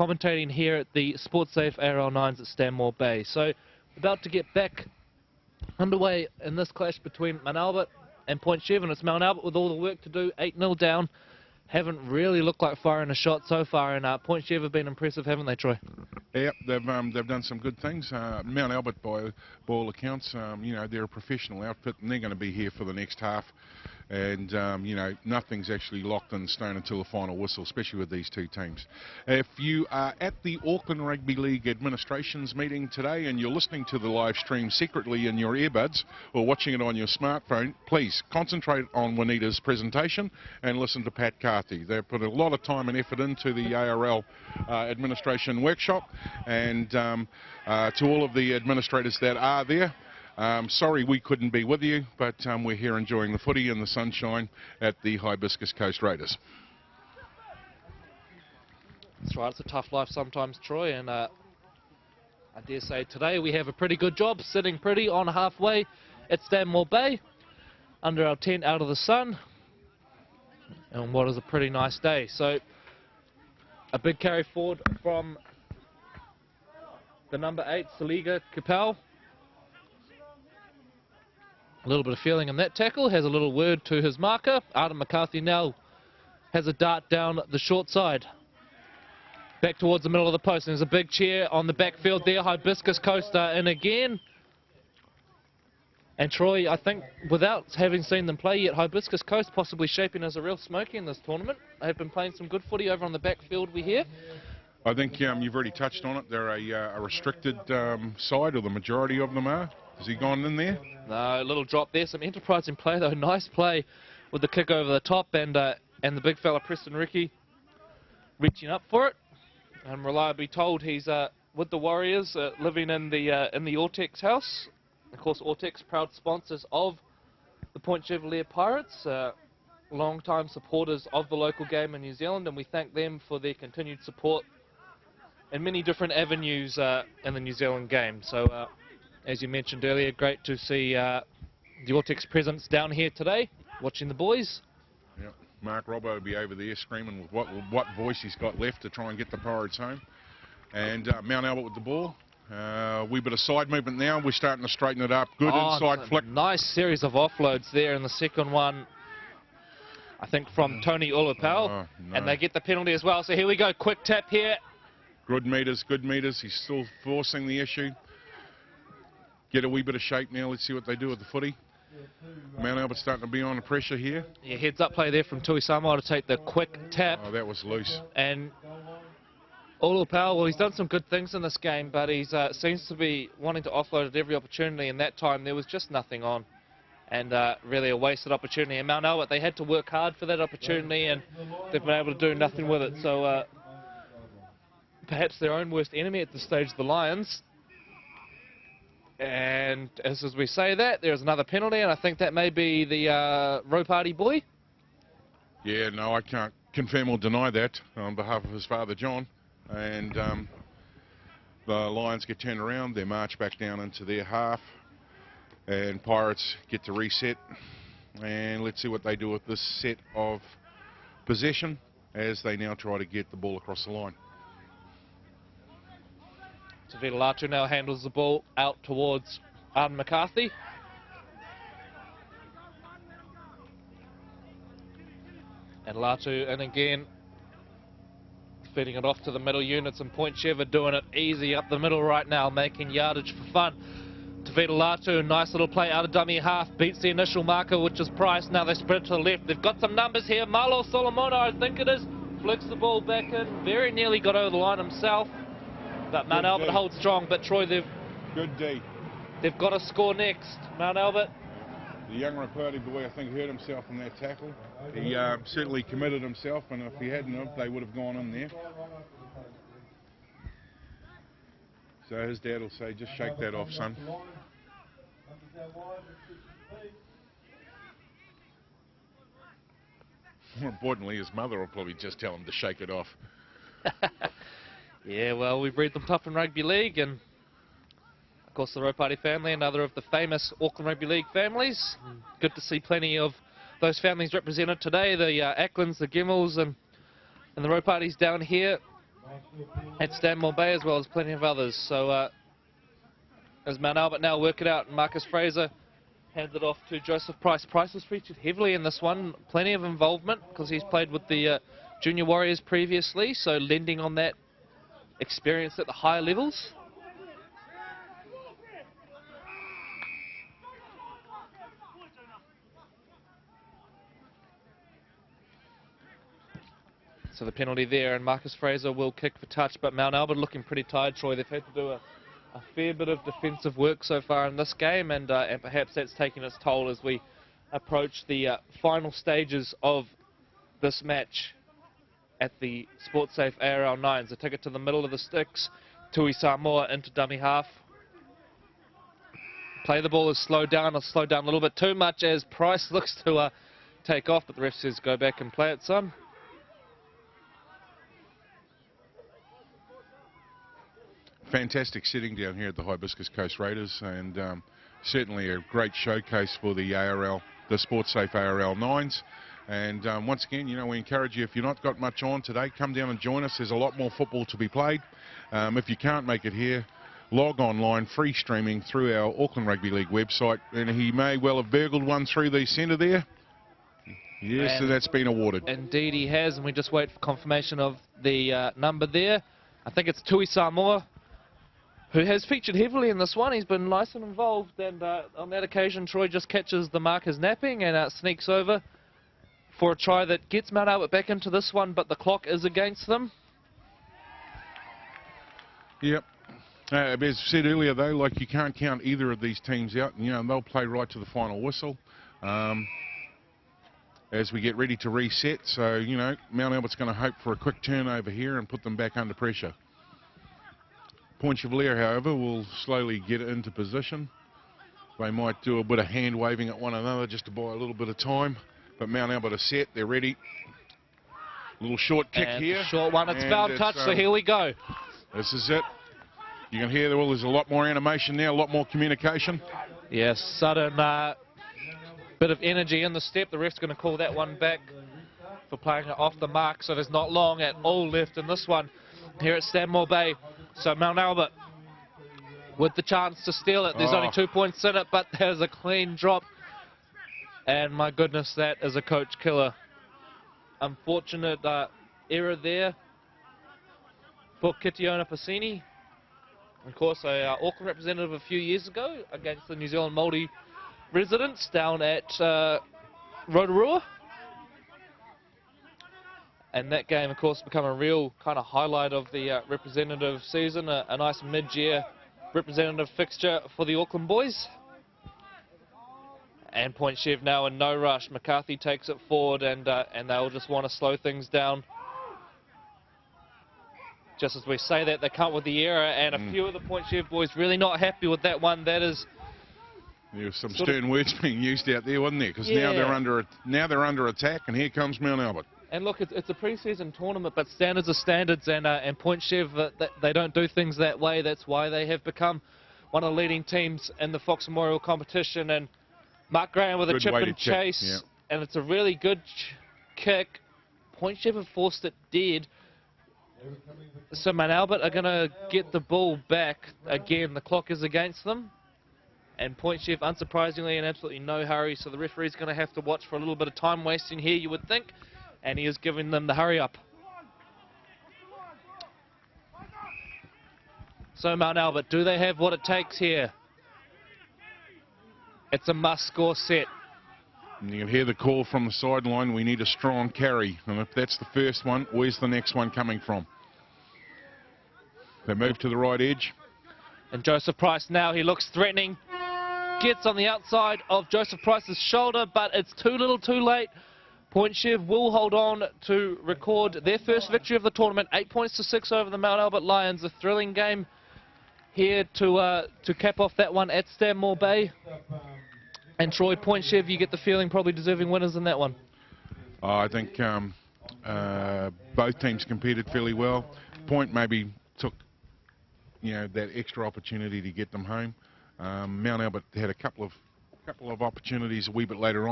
commentating here at the Sports Safe ARL Nines at Stanmore Bay. So, about to get back underway in this clash between Mount Albert and Point Chev, and it's Mount Albert with all the work to do, 8-0 down. Haven't really looked like firing a shot so far, and Point Chev have been impressive, haven't they, Troy? Yep, they've done some good things. Mount Albert, by all accounts, you know, they're a professional outfit, and they're going to be here for the next half. And, you know, nothing's actually locked in stone until the final whistle, especially with these two teams. If you are at the Auckland Rugby League Administration's meeting today and you're listening to the live stream secretly in your earbuds or watching it on your smartphone, please concentrate on Juanita's presentation and listen to Pat Carthy. They've put a lot of time and effort into the ARL administration workshop, and to all of the administrators that are there, sorry we couldn't be with you, but we're here enjoying the footy and the sunshine at the Hibiscus Coast Raiders. That's right, it's a tough life sometimes, Troy, and I dare say today we have a pretty good job, sitting pretty on halfway at Stanmore Bay, under our tent out of the sun, and what is a pretty nice day. So, a big carry forward from the number 8, Saliga Kapel. A little bit of feeling in that tackle, has a little word to his marker. Adam McCarthy now has a dart down the short side. Back towards the middle of the post, and there's a big chair on the backfield there. Hibiscus Coast in again. And Troy, I think, without having seen them play yet, Hibiscus Coast possibly shaping as a real smoky in this tournament. They've been playing some good footy over on the backfield, we hear. I think you've already touched on it. They're a restricted side, or the majority of them are. Has he gone in there? No, a little drop there. Some enterprising play, though. Nice play with the kick over the top, and the big fella Preston Ricky reaching up for it. I'm reliably told he's with the Warriors, living in the Ortex house. Of course, Ortex, proud sponsors of the Point Chevalier Pirates, long-time supporters of the local game in New Zealand, and we thank them for their continued support in many different avenues in the New Zealand game. So, as you mentioned earlier, great to see the Ortex presence down here today, watching the boys. Yep. Mark Robbo will be over there screaming with what voice he's got left to try and get the Pirates home. And Mount Albert with the ball. Wee bit of side movement now. We're starting to straighten it up. Good inside flick. Nice series of offloads there, and the second one, I think, from Tony Ulupau. No. And they get the penalty as well. So here we go. Quick tap here. Good meters, good meters. He's still forcing the issue. Get a wee bit of shape now. Let's see what they do with the footy. Mount Albert's starting to be under pressure here. Yeah, heads up play there from Tui Samoa to take the quick tap. Oh, that was loose. And Ulupau, well, he's done some good things in this game, but he seems to be wanting to offload at every opportunity, and that time there was just nothing on. And really a wasted opportunity. And Mount Albert, they had to work hard for that opportunity, and they've been able to do nothing with it. So perhaps their own worst enemy at this stage, the Lions. And as we say that, there's another penalty, and I think that may be the row party boy. Yeah, no, I can't confirm or deny that on behalf of his father, John. And the Lions get turned around, they march back down into their half, and Pirates get to reset. And let's see what they do with this set of possession as they now try to get the ball across the line. Tavita Latu now handles the ball out towards Arden McCarthy. And Latu in again, feeding it off to the middle units, and Point Chev are doing it easy up the middle right now, making yardage for fun. Tavita Latu, nice little play out of dummy half, beats the initial marker, which is Price. Now they spread to the left. They've got some numbers here. Marlo Solomona, I think it is, flicks the ball back in, very nearly got over the line himself. But Mount Albert holds strong, but Troy, they've got to score next. Mount Albert. The young reporter boy, I think, hurt himself in that tackle. He certainly committed himself, and if he hadn't, they would have gone in there. So his dad will say, just shake that off, son. More importantly, his mother will probably just tell him to shake it off. Yeah, well, we breed them tough in rugby league, and of course the Ropati family, another of the famous Auckland Rugby League families. Good to see plenty of those families represented today, the Acklins, the Gimmels, and the Ropatis down here. at Stanmore Bay, as well as plenty of others. So as Mount Albert now work it out, Marcus Fraser hands it off to Joseph Price. Price was featured heavily in this one, plenty of involvement because he's played with the Junior Warriors previously, so lending on that experience at the higher levels. So the penalty there, and Marcus Fraser will kick for touch, but Mount Albert looking pretty tired, Troy. They've had to do a fair bit of defensive work so far in this game, and perhaps that's taking its toll as we approach the final stages of this match at the SportSafe ARL Nines. A ticket to the middle of the sticks, Tui Samoa into dummy half. Play the ball is slowed down a little bit too much as Price looks to take off, but the ref says go back and play it, son. Fantastic sitting down here at the Hibiscus Coast Raiders, and certainly a great showcase for the ARL, the SportSafe ARL Nines. And once again, you know, we encourage you, if you've not got much on today, come down and join us. There's a lot more football to be played. If you can't make it here, log online, free streaming through our Auckland Rugby League website. And he may well have burgled one through the centre there. Yes, so that's been awarded. Indeed he has, and we just wait for confirmation of the number there. I think it's Tui Samoa, who has featured heavily in this one. He's been nice and involved, and on that occasion Troy just catches the markers napping and sneaks over for a try that gets Mount Albert back into this one, but the clock is against them. Yep. As said earlier though, like, you can't count either of these teams out, and you know, they'll play right to the final whistle as we get ready to reset. So, you know, Mount Albert's going to hope for a quick turnover here and put them back under pressure. Point Chevalier, however, will slowly get into position. They might do a bit of hand waving at one another just to buy a little bit of time. But Mount Albert are set, they're ready. Little short kick and here. Short one, it's foul touch, so here we go. This is it. You can hear there's a lot more animation now, a lot more communication. Yes, sudden bit of energy in the step. The ref's going to call that one back for playing it off the mark, so there's not long at all left in this one here at Stanmore Bay. So Mount Albert with the chance to steal it. There's only 2 points in it, but there's a clean drop. And my goodness, that is a coach killer. Unfortunate error there for Kitiona Pasini. Of course, a Auckland representative a few years ago against the New Zealand Māori residents down at Rotorua. And that game, of course, become a real kind of highlight of the representative season. A nice mid-year representative fixture for the Auckland boys. And Point Chev now in no rush. McCarthy takes it forward, and they'll just want to slow things down. Just as we say that, they come up with the error, and a few of the Point Chev boys really not happy with that one. That is... There was some stern words being used out there, wasn't there? Because now they're under attack, and here comes Mount Albert. And look, it's a pre-season tournament, but standards are standards, and Point Chev, they don't do things that way. That's why they have become one of the leading teams in the Fox Memorial competition. And Mark Graham with a chip and chase, and it's a really good kick. Point Chev have forced it dead. So Mount Albert are going to get the ball back again. The clock is against them. And Point Chev, unsurprisingly, in absolutely no hurry, so the referee's going to have to watch for a little bit of time wasting here, you would think. And he is giving them the hurry up. So Mount Albert, do they have what it takes here? It's a must-score set. And you can hear the call from the sideline, we need a strong carry. And if that's the first one, where's the next one coming from? They move to the right edge. And Joseph Price now, he looks threatening. Gets on the outside of Joseph Price's shoulder, but it's too little too late. Point Chev will hold on to record their first victory of the tournament, 8 points to 6 over the Mount Albert Lions. A thrilling game here to cap off that one at Stanmore Bay. And Troy, Point Chev, you get the feeling probably deserving winners in that one. I think both teams competed fairly well. Point maybe took, you know, that extra opportunity to get them home. Mount Albert had a couple of opportunities a wee bit later on.